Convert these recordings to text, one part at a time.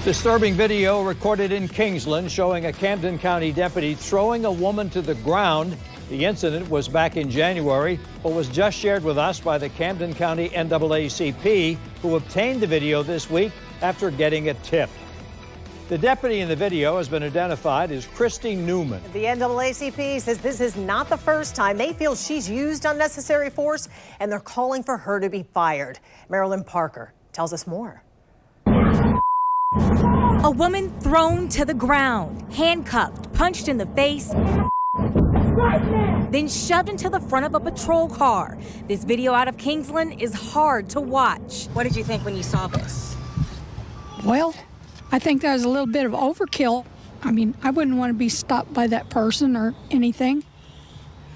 Disturbing video recorded in Kingsland showing a Camden County deputy throwing a woman to the ground. The incident was back in January, but was just shared with us by the Camden County NAACP, who obtained the video this week after getting a tip. The deputy in the video has been identified as Christy Newman. The NAACP says this is not the first time they feel she's used unnecessary force, and they're calling for her to be fired. Marilyn Parker tells us more. A woman thrown to the ground, handcuffed, punched in the face, then shoved into the front of a patrol car. This video out of Kingsland is hard to watch. What did you think when you saw this? Well, I think that was a little bit of overkill. I mean, I wouldn't want to be stopped by that person or anything.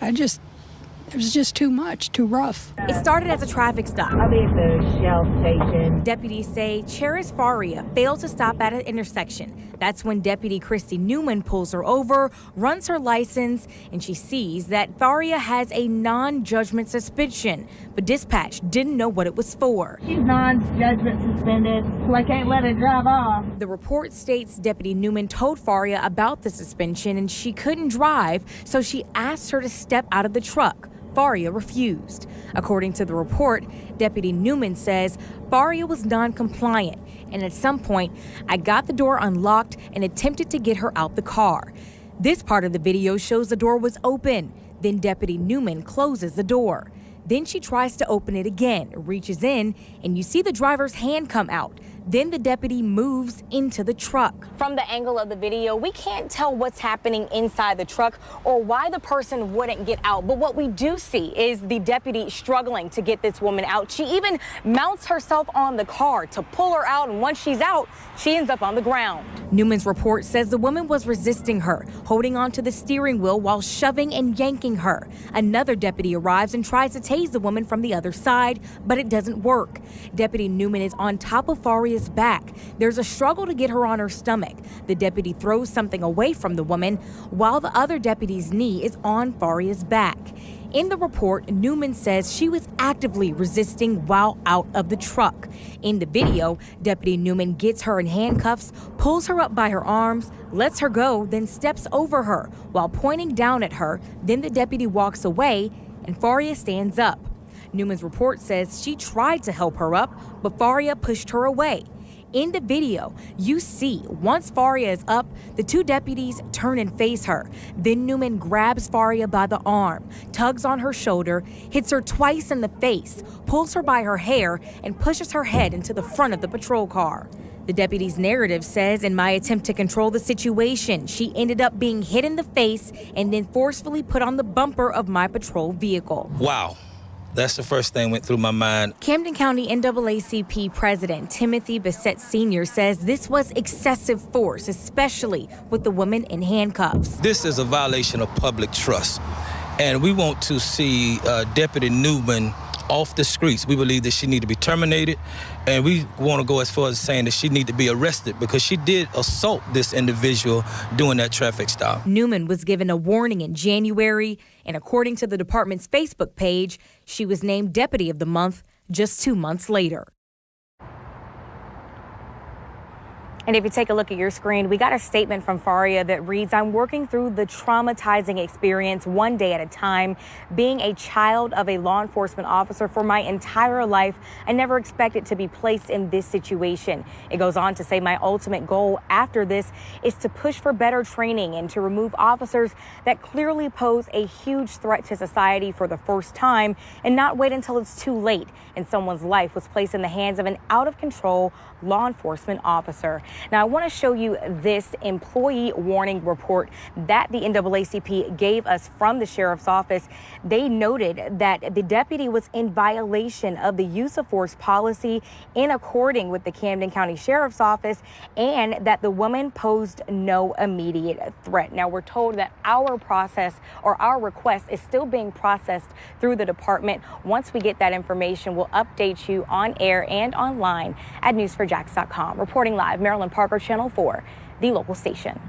It was just too much, too rough. It started as a traffic stop. I'll be at the Shell station. Deputies say Cheris Faria failed to stop at an intersection. That's when Deputy Christy Newman pulls her over, runs her license, and she sees that Faria has a non-judgment suspension, but dispatch didn't know what it was for. She's non-judgment suspended, so I can't let her drive off. The report states Deputy Newman told Faria about the suspension and she couldn't drive, so she asked her to step out of the truck. Faria refused. According to the report, Deputy Newman says Faria was non-compliant, and at some point, I got the door unlocked and attempted to get her out the car. This part of the video shows the door was open. Then Deputy Newman closes the door. Then she tries to open it again, reaches in, and you see the driver's hand come out. Then the deputy moves into the truck. From the angle of the video, we can't tell what's happening inside the truck or why the person wouldn't get out. But what we do see is the deputy struggling to get this woman out. She even mounts herself on the car to pull her out, and once she's out, she ends up on the ground. Newman's report says the woman was resisting her, holding onto the steering wheel while shoving and yanking her. Another deputy arrives and tries to tase the woman from the other side, but it doesn't work. Deputy Newman is on top of Faria's back. There's a struggle to get her on her stomach. The deputy throws something away from the woman while the other deputy's knee is on Faria's back. In the report, Newman says she was actively resisting while out of the truck. In the video, Deputy Newman gets her in handcuffs, pulls her up by her arms, lets her go, then steps over her while pointing down at her. Then the deputy walks away and Faria stands up. Newman's report says she tried to help her up, but Faria pushed her away. In the video, you see once Faria is up, the two deputies turn and face her. Then Newman grabs Faria by the arm, tugs on her shoulder, hits her twice in the face, pulls her by her hair, and pushes her head into the front of the patrol car. The deputy's narrative says, in my attempt to control the situation, she ended up being hit in the face and then forcefully put on the bumper of my patrol vehicle. Wow. That's the first thing went through my mind. Camden County NAACP President Timothy Bissett Sr. says this was excessive force, especially with the woman in handcuffs. This is a violation of public trust, and we want to see Deputy Newman off the streets. We believe that she needs to be terminated, and we want to go as far as saying that she needs to be arrested because she did assault this individual during that traffic stop. Newman was given a warning in January, and according to the department's Facebook page, she was named Deputy of the Month just 2 months later. And if you take a look at your screen, we got a statement from Faria that reads, I'm working through the traumatizing experience one day at a time. Being a child of a law enforcement officer for my entire life, I never expected to be placed in this situation. It goes on to say my ultimate goal after this is to push for better training and to remove officers that clearly pose a huge threat to society for the first time and not wait until it's too late and someone's life was placed in the hands of an out-of-control law enforcement officer. Now, I want to show you this employee warning report that the NAACP gave us from the sheriff's office. They noted that the deputy was in violation of the use of force policy in according with the Camden County Sheriff's Office, and that the woman posed no immediate threat. Now, we're told that our process or our request is still being processed through the department. Once we get that information, we'll update you on air and online at news4jax.com. Reporting live, Marilyn Parker, Channel 4, the local station.